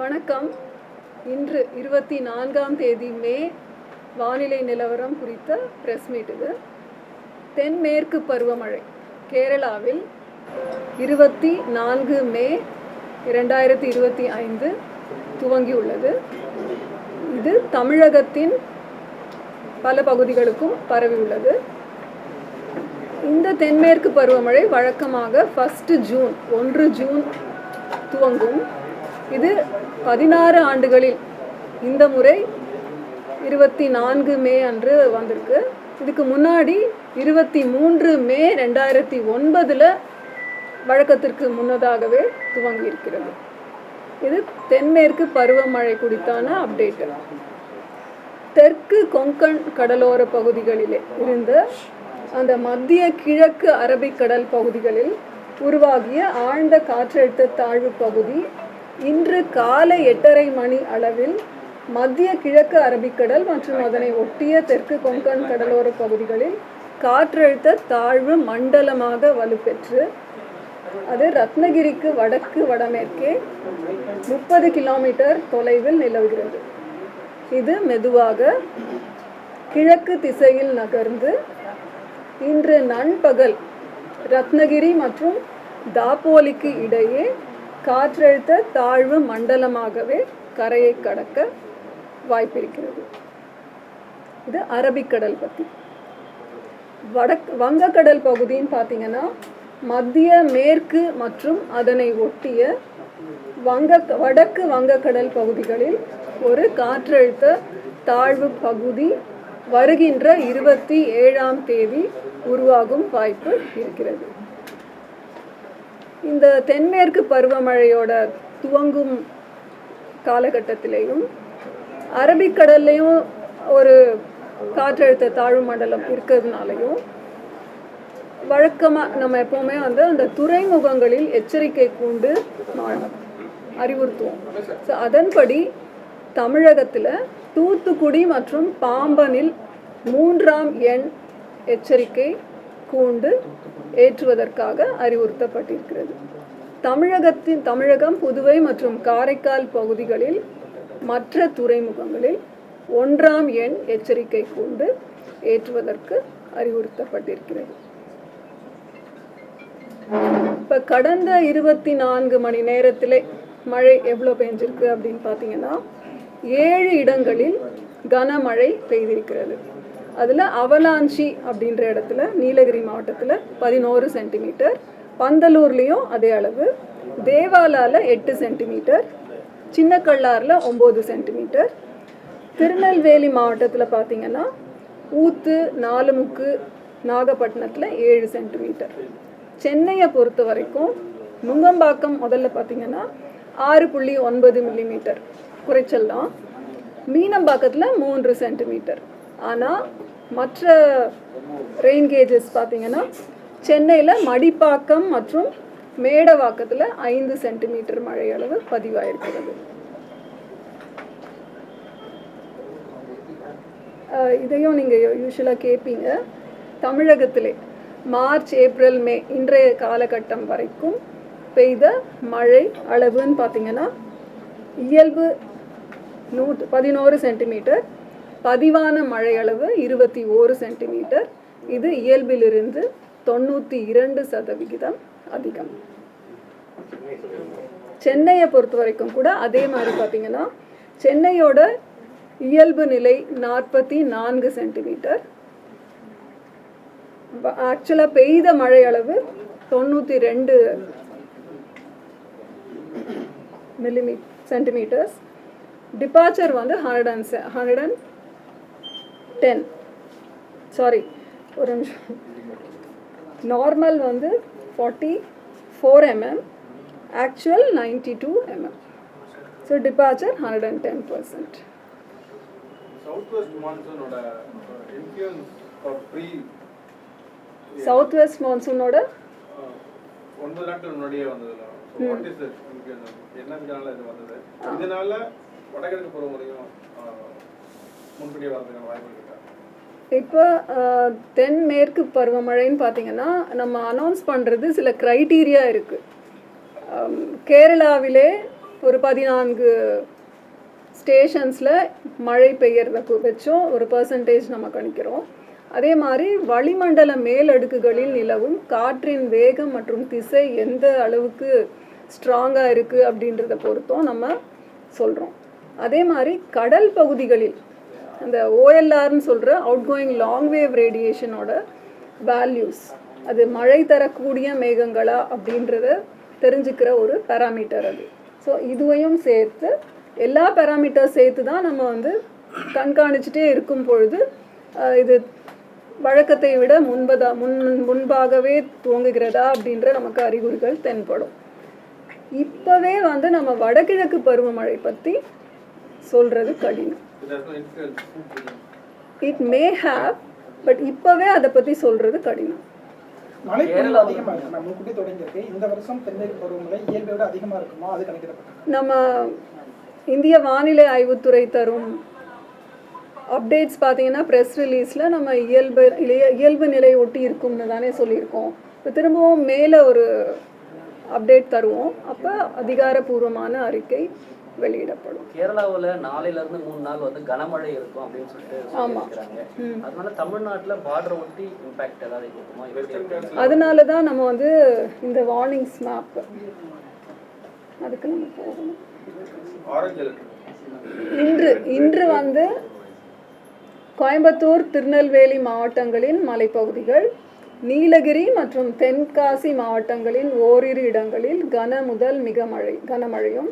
வணக்கம். இன்று 24ஆம் தேதி மே வானிலை நிலவரம் குறித்த பிரஸ் மீட் இது. தென்மேற்கு பருவமழை கேரளாவில் 24 மே 2025 துவங்கியுள்ளது. இது தமிழகத்தின் பல பகுதிகளுக்கும் பரவியுள்ளது. இந்த தென்மேற்கு பருவமழை வழக்கமாக 1 ஜூன் துவங்கும். இது 16 ஆண்டுகளில் இந்த முறை 24 மே அன்று வந்திருக்கு. இதுக்கு முன்னாடி 23 மே 2009 வழக்கத்திற்கு முன்னதாகவே துவங்கி இருக்கிறது. இது தென்மேற்கு பருவமழை குறித்தான அப்டேட்டு. தெற்கு கொங்கன் கடலோர பகுதிகளிலே இருந்த அந்த மத்திய கிழக்கு அரபிக்கடல் பகுதிகளில் உருவாகிய ஆழ்ந்த காற்றழுத்த தாழ்வு பகுதி இன்று காலை 8:30 மணி அளவில் மத்திய கிழக்கு அரபிக்கடல் மற்றும் அதனை ஒட்டிய தெற்கு கொங்கன் கடலோர பகுதிகளில் காற்றழுத்த தாழ்வு மண்டலமாக வலுப்பெற்று அது ரத்னகிரிக்கு வடக்கு வடமேற்கே 30 கிலோமீட்டர் தொலைவில் நிலவுகிறது. இது மெதுவாக கிழக்கு திசையில் நகர்ந்து இன்று நண்பகல் ரத்னகிரி மற்றும் தாப்போலிக்கு இடையே காற்றழுத்த தாழ்வு மண்டலமாகவே கரையை கடக்க வாய்ப்பிருக்கிறது. இது அரபிக்கடல் பற்றி. வங்கக்கடல் பகுதின்னு பார்த்தீங்கன்னா மத்திய மேற்கு மற்றும் அதனை ஒட்டிய வடக்கு வங்கக்கடல் பகுதிகளில் ஒரு காற்றழுத்த தாழ்வு பகுதி வருகின்ற 27ஆம் தேதி உருவாகும் வாய்ப்பு இருக்கிறது. இந்த தென்மேற்கு பருவமழையோட துவங்கும் காலகட்டத்திலேயும் அரபிக்கடல்லையும் ஒரு காற்றழுத்த தாழ்வு மண்டலம் இருக்கிறதுனாலையும் வழக்கமாக நம்ம எப்போவுமே அந்த துறைமுகங்களில் எச்சரிக்கை கூண்டு அறிவுறுத்துவோம். ஸோ அதன்படி தமிழகத்தில் தூத்துக்குடி மற்றும் பாம்பனில் 3ஆம் எண் எச்சரிக்கை கூண்டு ஏற்றுவதற்காக அறிவுறுத்தப்பட்டிருக்கிறது. தமிழகம், புதுவை மற்றும் காரைக்கால் பகுதிகளில் மற்ற துறைமுகங்களில் 1ஆம் எண் எச்சரிக்கை கூண்டு ஏற்றுவதற்கு அறிவுறுத்தப்பட்டிருக்கிறது. இப்போ கடந்த 24 மணி நேரத்திலே மழை எவ்வளோ பெஞ்சிருக்கு அப்படின்னு பார்த்தீங்கன்னா 7 இடங்களில் கனமழை பெய்திருக்கிறது. அதில் அவலாஞ்சி அப்படின்ற இடத்துல நீலகிரி மாவட்டத்தில் 11 சென்டிமீட்டர், பந்தலூர்லேயும் அதே அளவு, தேவாலாவில் 8 சென்டிமீட்டர், சின்னக்கல்லாரில் 9 சென்டிமீட்டர், திருநெல்வேலி மாவட்டத்தில் பார்த்தீங்கன்னா ஊத்து, நாலுமுக்கு, நாகப்பட்டினத்தில் 7 சென்டிமீட்டர். சென்னையை பொறுத்த வரைக்கும் நுங்கம்பாக்கம் முதல்ல பார்த்தீங்கன்னா 6.9 மில்லிமீட்டர் குறைச்சல் தான். மீனம்பாக்கத்தில் 3 சென்டிமீட்டர். ஆனால் மற்ற ரெயின் கேஜஸ் பார்த்தீங்கன்னா சென்னையில் மடிப்பாக்கம் மற்றும் மேடவாக்கத்தில் 5 சென்டிமீட்டர் மழை அளவு பதிவாயிருக்கிறது. இதையும் நீங்கள் யூஸ்வலாக கேட்பீங்க. தமிழகத்திலே மார்ச், ஏப்ரல், மே இன்றைய காலகட்டம் வரைக்கும் பெய்த மழை அளவுன்னு பார்த்தீங்கன்னா இயல்பு 11 சென்டிமீட்டர், பதிவான மழை அளவு 21 சென்டிமீட்டர். இது இயல்பிலிருந்து 92% அதிகம். சென்னையை பொறுத்த வரைக்கும் கூட அதே மாதிரி பார்த்தீங்கன்னா சென்னையோட இயல்பு நிலை 44 சென்டிமீட்டர். ஆக்சுவலாக பெய்த மழை அளவு 92 சென்டிமீட்டர்ஸ். டிபார்ச்சர் 110. சாரி, ஒரு நிமிஷம். Normal 44 mm, actual 92 mm. So departure 110%. South west மான்சூனோட 9 நாட்கள் முன்னாடியே வந்ததுல இதனால வடகிழக்கு பருவமழையும் முன்கூட்டியே வரதுக்கான வாய்ப்பு இருக்கா? இப்போ தென்மேற்கு பருவமழைன்னு பார்த்தீங்கன்னா நம்ம அனௌன்ஸ் பண்ணுறது சில க்ரைட்டீரியா இருக்குது. கேரளாவிலே ஒரு 14 ஸ்டேஷன்ஸில் மழை பெய்யறத வச்சும் ஒரு பர்சன்டேஜ் நம்ம கணிக்கிறோம். அதே மாதிரி வளிமண்டல மேலடுக்குகளில் நிலவும் காற்றின் வேகம் மற்றும் திசை எந்த அளவுக்கு ஸ்ட்ராங்காக இருக்குது அப்படின்றத பொறுத்தும் நம்ம சொல்கிறோம். அதே மாதிரி கடல் பகுதிகளில் அந்த ஓஎல்ஆர்னு சொல்கிற அவுட் கோயிங் லாங் வேவ் ரேடியேஷனோட வேல்யூஸ், அது மழை தரக்கூடிய மேகங்களா அப்படின்றத தெரிஞ்சுக்கிற ஒரு பேராமீட்டர் அது. ஸோ இதுவையும் சேர்த்து எல்லா பேராமீட்டர் சேர்த்து தான் நம்ம வந்து கண்காணிச்சுட்டே இருக்கும் பொழுது இது வழக்கத்தை விட முன்பாகவே துவங்குகிறதா அப்படின்ற நமக்கு அறிகுறிகள் தென்படும். இப்போவே வந்து நம்ம வடகிழக்கு பருவமழை பற்றி சொல்கிறது கடினம். இட் மே ஹேவ், பட் இப்போவே அதை பற்றி சொல்கிறது கடினம். நம்ம இந்திய வானிலை ஆய்வுத்துறை தரும் அப்டேட்ஸ் பார்த்தீங்கன்னா ப்ரெஸ் ரிலீஸில் நம்ம இயல்பு நிலை ஒட்டி இருக்கும்னு தானே சொல்லியிருக்கோம். இப்போ திரும்பவும் மேலே ஒரு அப்டேட் தருவோம், அப்போ அதிகாரப்பூர்வமான அறிக்கை வெளியிடப்படும். கேரளாவில் நாளையிலேருந்து 3 நாள் வந்து கனமழை இருக்கும் அப்படின்னு சொல்லிட்டு சொல்லியிருக்காங்க. அதனால தமிழ்நாட்டில் பார்டர் ஒட்டி இம்பேக்ட் ஏதாவது இருக்குமா? அதனால தான் நம்ம வந்து இந்த வார்னிங்ஸ் மேப் அதுக்கு நம்ம போகணும். இன்று வந்து கோயம்புத்தூர், திருநெல்வேலி மாவட்டங்களின் மலைப்பகுதிகள், நீலகிரி மற்றும் தென்காசி மாவட்டங்களின் ஓரிரு இடங்களில் கன முதல் மிக கனமழையும்,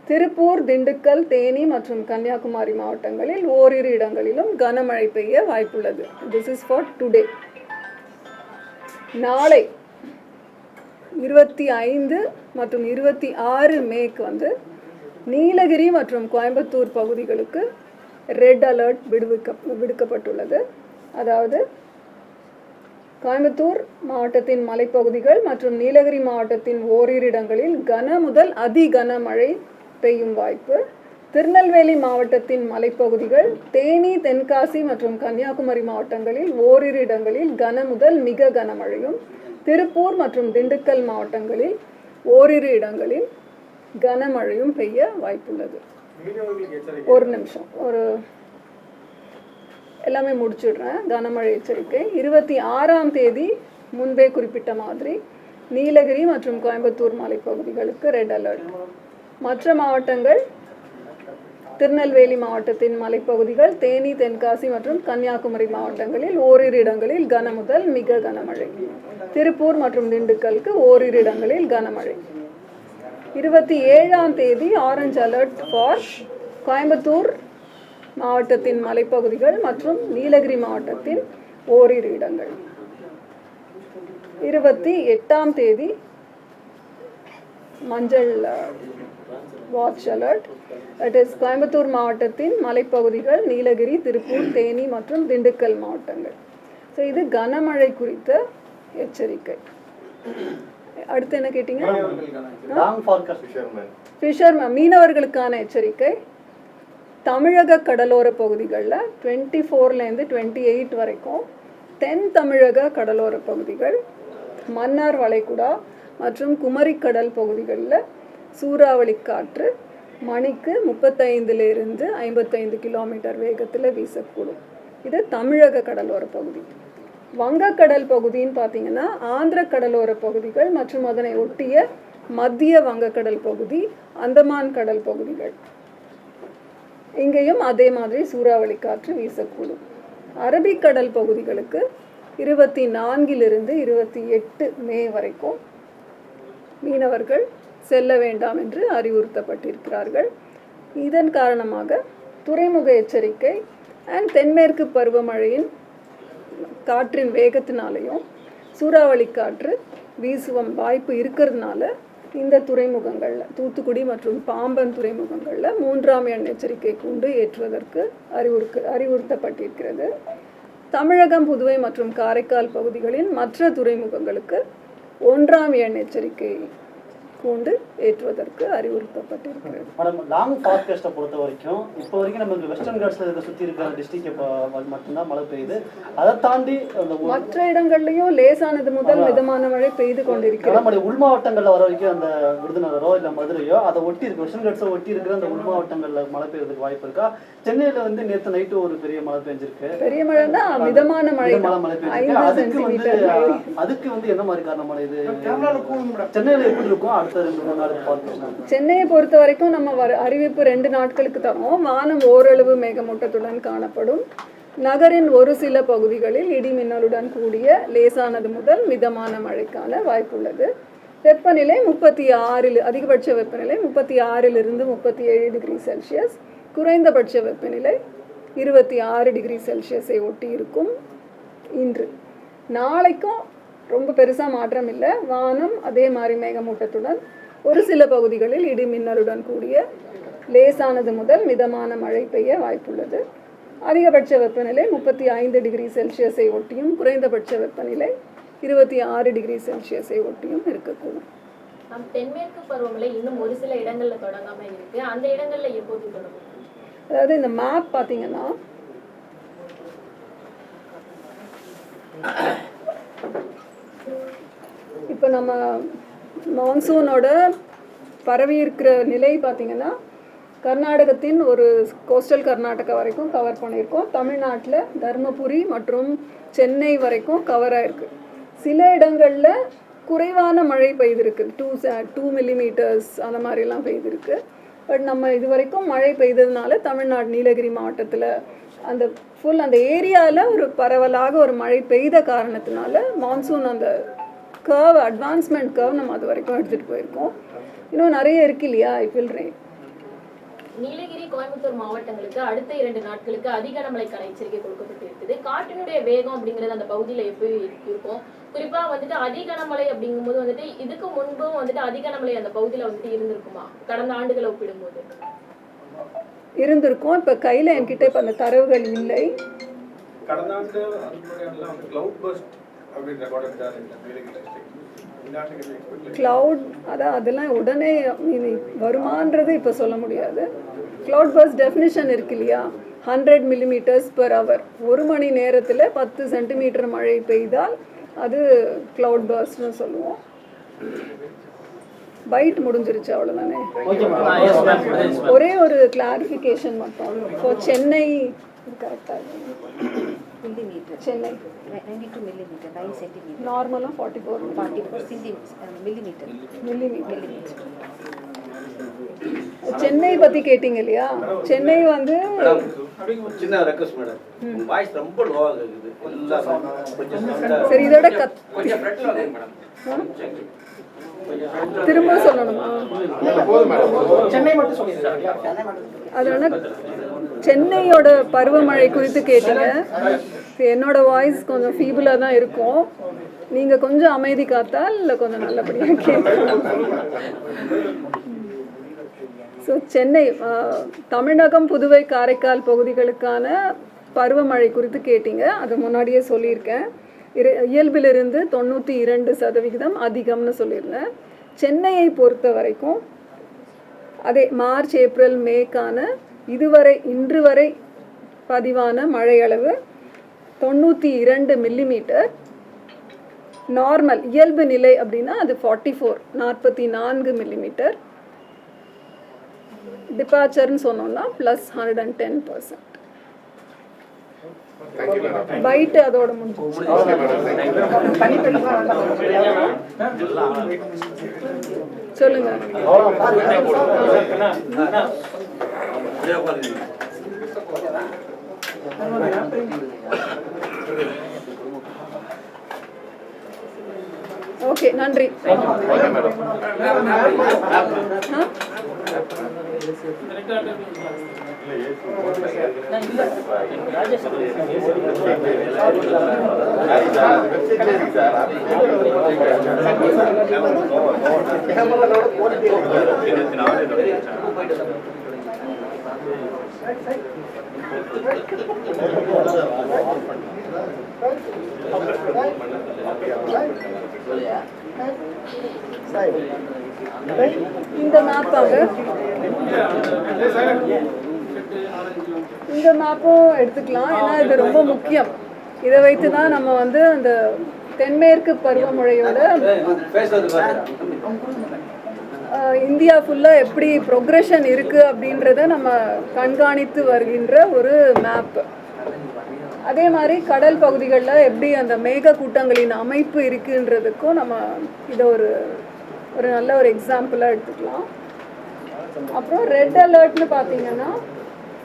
திருப்பூர், திண்டுக்கல், தேனி மற்றும் கன்னியாகுமரி மாவட்டங்களில் ஓரிரு இடங்களிலும் கனமழை பெய்ய வாய்ப்புள்ளது. This is for today. நாளை 25 மற்றும் 26 மேக்கு வந்து நீலகிரி மற்றும் கோயம்புத்தூர் பகுதிகளுக்கு ரெட் அலர்ட் விடுக்கப்பட்டுள்ளது. அதாவது கோயம்புத்தூர் மாவட்டத்தின் மலைப்பகுதிகள் மற்றும் நீலகிரி மாவட்டத்தின் ஓரிரு இடங்களில் கன முதல் அதி கனமழை பெய்யும் வாய்ப்பு. திருநெல்வேலி மாவட்டத்தின் மலைப்பகுதிகள், தேனி, தென்காசி மற்றும் கன்னியாகுமரி மாவட்டங்களில் ஓரிரு இடங்களில் கன முதல் மிக கனமழையும், திருப்பூர் மற்றும் திண்டுக்கல் மாவட்டங்களில் ஓரிரு இடங்களில் கனமழையும் பெய்ய வாய்ப்புள்ளது. ஒரு நிமிஷம், எல்லாமே முடிச்சுடுறேன். கனமழை எச்சரிக்கை 26ஆம் தேதி முன்பே குறிப்பிட்ட மாதிரி நீலகிரி மற்றும் கோயம்புத்தூர் மலைப்பகுதிகளுக்கு ரெட் அலர்ட். மற்ற மாவட்டங்கள் திருநெல்வேலி மாவட்டத்தின் மலைப்பகுதிகள், தேனி, தென்காசி மற்றும் கன்னியாகுமரி மாவட்டங்களில் ஓரிரு இடங்களில் கன முதல் மிக கனமழை, திருப்பூர் மற்றும் திண்டுக்கலுக்கு ஓரிரு இடங்களில் கனமழை. 27ஆம் தேதி ஆரஞ்சு அலர்ட் ஃபார் கோயம்புத்தூர் மாவட்டத்தின் மலைப்பகுதிகள் மற்றும் நீலகிரி மாவட்டத்தின் ஓரிரு இடங்கள். 28ஆம் தேதி மஞ்சள் watch alert, that is Coimbatore மாவட்டத்தின் மலைப்பகுதிகள், நீலகிரி, திருப்பூர், தேனி மற்றும் திண்டுக்கல் மாவட்டங்கள். ஸோ இது கனமழை குறித்த எச்சரிக்கை. அடுத்து என்ன கேட்டீங்க? மீனவர்களுக்கான எச்சரிக்கை. தமிழக கடலோர பகுதிகளில் 24லேருந்து 28 வரைக்கும் தென் தமிழக கடலோர பகுதிகள், மன்னார் வளைகுடா மற்றும் குமரிக்கடல் பகுதிகளில் சூறாவளி காற்று மணிக்கு 35லிருந்து 55 கிலோமீட்டர் வேகத்தில் வீசக்கூடும். இது தமிழக கடலோர பகுதி. வங்கக்கடல் பகுதின்னு பார்த்தீங்கன்னா ஆந்திர கடலோர பகுதிகள் மற்றும் அதனை ஒட்டிய மத்திய வங்கக்கடல் பகுதி, அந்தமான் கடல் பகுதிகள், இங்கேயும் அதே மாதிரி சூறாவளி காற்று வீசக்கூடும். அரபிக்கடல் பகுதிகளுக்கு 24லிருந்து 28 மே வரைக்கும் மீனவர்கள் செல்ல வேண்டாம் என்று அறிவுறுத்தப்பட்டிருக்கிறார்கள். இதன் காரணமாக துறைமுக எச்சரிக்கை அண்ட் தென்மேற்கு பருவமழையின் காற்றின் வேகத்தினாலேயும் சூறாவளி காற்று வீசும் வாய்ப்பு இருக்கிறதுனால இந்த துறைமுகங்களில், தூத்துக்குடி மற்றும் பாம்பன் துறைமுகங்களில் 3ஆம் எண் எச்சரிக்கை கூண்டு ஏற்றுவதற்கு அறிவுறுத்தப்பட்டிருக்கிறது. தமிழகம், புதுவை மற்றும் காரைக்கால் பகுதிகளின் மற்ற துறைமுகங்களுக்கு 1ஆம் எண் எச்சரிக்கை கூண்டு ஏற்றுவதற்கு அறிவுறுத்தப்பட்டிருக்கிறது. மேடம், லாங் ஃபார்காஸ்ட்டை பொறுத்த வரைக்கும் இப்போ வரைக்கும் நமக்கு வெஸ்டர்ன் காட்ஸில் இருக்க சுற்றி இருக்கிற டிஸ்ட்ரிக்ட் இப்போ மட்டும்தான் மழை பெய்யுது. அதை தாண்டி அந்த மற்ற இடங்கள்லையும் லேசானது முதல் மிதமான மழை பெய்து கொண்டிருக்கிறது. கனமழை உள் மாவட்டங்களில் வர வரைக்கும் அந்த விருதுநகரோ இல்லை மதுரையோ அதை ஒட்டி இருக்கு வெஸ்டர்ன் காட்ஸை ஒட்டி இருக்கிற அந்த உள் மாவட்டங்களில் மழை பெய்யறதுக்கு வாய்ப்பு இருக்கா? சென்னையில் வந்து நேற்று நைட்டு ஒரு பெரிய மழை பெஞ்சிருக்கு. பெரிய மழைன்னா மிதமான மழை பெஞ்சிருக்கு. அதுக்கு வந்து என்ன மாதிரி காரணமான இது சென்னையில் எப்படி இருக்கும் அடுத்த 2-3 நாள் பார்த்து? சென்னையை பொறுத்த வரைக்கும் நம்ம அறிவிப்பு 2 நாட்களுக்கு தரோம். வானம் ஓரளவு மேகமூட்டத்துடன் காணப்படும். நகரின் ஒரு சில பகுதிகளில் இடி மின்னலுடன் கூடிய லேசானது முதல் மிதமான மழைக்கான வாய்ப்புள்ளது. வெப்பநிலை 36, அதிகபட்ச வெப்பநிலை 36 to 37 டிகிரி செல்சியஸ், குறைந்தபட்ச வெப்பநிலை 26 டிகிரி செல்சியஸை ஒட்டி இருக்கும். இன்று நாளைக்கும் ரொம்ப பெருசாக மாற்றம் இல்லை. வானம் அதே மாதிரி மேகமூட்டத்துடன் ஒரு சில பகுதிகளில் இடி மின்னலுடன் கூடிய லேசானது முதல் மிதமான மழை பெய்ய வாய்ப்புள்ளது. அதிகபட்ச வெப்பநிலை 35 டிகிரி செல்சியஸை ஒட்டியும் குறைந்தபட்ச வெப்பநிலை 26 டிகிரி செல்சியஸை ஒட்டியும் இருக்கக்கூடும். தென்மேற்கு பருவமழை இன்னும் ஒரு சில இடங்கள்ல தொடங்காம இருக்கு. அந்த இடங்கள்ல எப்போது தொடங்கும்? அதாவது இந்த மேப் பார்த்தீங்கன்னா இப்போ நம்ம மான்சூனோட பரவி இருக்கிற நிலை பார்த்தீங்கன்னா கர்நாடகத்தின் ஒரு கோஸ்டல் கர்நாடகா வரைக்கும் கவர் பண்ணியிருக்கோம். தமிழ்நாட்டில் தருமபுரி மற்றும் சென்னை வரைக்கும் கவர் ஆகிருக்கு. சில இடங்களில் குறைவான மழை பெய்திருக்கு, 2 மில்லிமீட்டர்ஸ் அந்த மாதிரிலாம் பெய்திருக்கு. பட் நம்ம இது வரைக்கும் மழை பெய்ததுனால தமிழ்நாடு நீலகிரி மாவட்டத்தில் அந்த ஏரியாவில் ஒரு பரவலாக ஒரு மழை பெய்த காரணத்தினால மான்சூன் அந்த கர்வ் அட்வான்ஸ்மெண்ட் கர்வ் நம்ம அது வரைக்கும் எடுத்துகிட்டு போயிருக்கோம். இன்னும் நிறைய இருக்கு இல்லையா ஐபிஎல் ரெயின். நீலகிரி கோயம்புத்தூர் மாவட்டங்களுக்கு அடுத்த 2 நாட்களுக்கு அதிக கனமழைக்கான எச்சரிக்கை கொடுக்கப்பட்டு இருக்குது. காற்றினுடைய வேகம் அப்படிங்கிறது அந்த பகுதியில் எப்படி இருக்கும்? குறிப்பா வந்துட்டு அதிக கனமழை அப்படிங்கும்போது வந்துட்டு இதுக்கு முன்பும் வந்துட்டு அதிக கனமழை அந்த பகுதியில் வந்துட்டு இருந்திருக்குமா கடந்த ஆண்டுகளை ஒப்பிடும்போது? இருந்திருக்கும். இப்போ கையில் என்கிட்ட இப்போ அந்த தரவுகள் இல்லை. கடந்த ஆண்டு கிளவுட் பர்ஸ்ட் அப்படின்னு ரெக்கார்ட் எடுத்தாரு நீலகிரி டிஸ்ட்ரிக்ட். கிளவுட் அதெல்லாம் உடனே வருமானது இப்போ சொல்ல முடியாது. கிளவுட் பர்ஸ்ட் டெஃபினிஷன் இருக்கு இல்லையா, 100 mm/h. 1 மணி நேரத்தில் 10 சென்டிமீட்டர் மழை பெய்தால் அது கிளவுட் பர்ஸ்ட்னு சொல்லுவோம். பைட் முடிஞ்சிருச்சு, அவ்வளோதானே. ஒரே ஒரு கிளாரிஃபிகேஷன் மட்டும். இப்போ சென்னை கரெக்டாக millimeter. Chennai 92 millimeter, 9 centimeter. நார்மலாக 44 millimeter. சென்னை பத்தி கேட்டிங்க இல்லையா? சென்னை வந்து சின்ன ரெக்வெஸ்ட் மேடம், வாய்ஸ் ரொம்ப லோவா இருக்குது. சரி, இதோட கொஞ்சம் ஃப்ரண்ட்ல வாங்க மேடம். திரும்ப சொல்லணுமா? சென்னை மட்டும் சொல்லிடுங்க. அதனால சென்னையோட பருவமழை குறித்து கேட்டீங்க. என்னோட வாய்ஸ் கொஞ்சம் ஃபீபிளாக தான் இருக்கும். நீங்கள் கொஞ்சம் அமைதி காத்தால் இல்லை கொஞ்சம் நல்லபடியாக கேட்கலாம். ஸோ சென்னை, தமிழகம், புதுவை, காரைக்கால் பகுதிகளுக்கான பருவமழை குறித்து கேட்டீங்க. அது முன்னாடியே சொல்லியிருக்கேன். இயல்பிலிருந்து 92% அதிகம்னு சொல்லியிருந்தேன். சென்னையை பொறுத்த வரைக்கும் அதே மார்ச், ஏப்ரல், மேக்கான இன்று வரை பதிவான மழையளவு 92 மில்லிமீட்டர். நார்மல் இயல்பு நிலை அப்படின்னா அது 44 மில்லிமீட்டர். டிபார்ச்சர்னு சொன்னோம்னா +110%. பைட்டு அதோட முடிஞ்சு. சொல்லுங்க. ஓகே, நன்றி. Yeah. இந்த மேப்பாங்க, இந்த மேப்பும் எடுத்துக்கலாம். ஏன்னா இது ரொம்ப முக்கியம். இதை வைத்து தான் நம்ம வந்து அந்த தென்மேற்கு பருவமழையோட இந்தியா ஃபுல்லாக எப்படி ப்ரொக்ரெஷன் இருக்குது அப்படின்றத நம்ம கண்காணித்து வருகின்ற ஒரு மேப்பு. அதே மாதிரி கடல் பகுதிகளில் எப்படி அந்த மேக கூட்டங்களின் அமைப்பு இருக்குன்றதுக்கும் நம்ம இதை ஒரு நல்ல ஒரு எக்ஸாம்பிளாக எடுத்துக்கலாம். அப்புறம் ரெட் அலர்ட்னு பார்த்தீங்கன்னா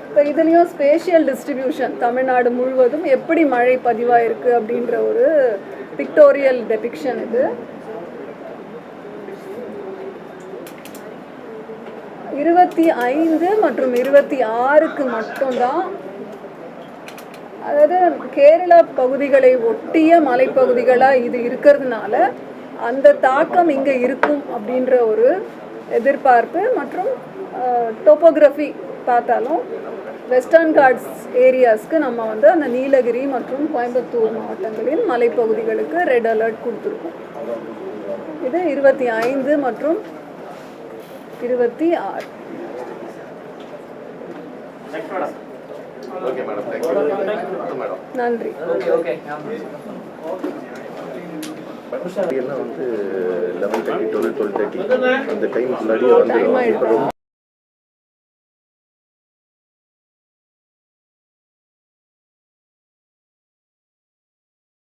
இப்போ இதுலேயும் ஸ்பேஷியல் டிஸ்ட்ரிபியூஷன் தமிழ்நாடு முழுவதும் எப்படி மழை பதிவாயிருக்கு அப்படின்ற ஒரு பிக்டோரியல் டெபிக்ஷன் இது. 25 மற்றும் 26க்கு மட்டும்தான், அதாவது கேரளா பகுதிகளை ஒட்டிய மலைப்பகுதிகளாக இது இருக்கிறதுனால அந்த தாக்கம் இங்கே இருக்கும் அப்படின்ற ஒரு எதிர்பார்ப்பு. மற்றும் டோப்போகிராஃபி பார்த்தாலும் வெஸ்டர்ன் காட்ஸ் ஏரியாஸ்க்கு நம்ம வந்து அந்த நீலகிரி மற்றும் கோயம்புத்தூர் மாவட்டங்களின் மலைப்பகுதிகளுக்கு ரெட் அலர்ட் கொடுத்துருக்கோம். இது 25 மற்றும் 26. நன்றி. எல்லாம் வந்து 11:30 12:30 அந்த டைம் முன்னாடி வந்து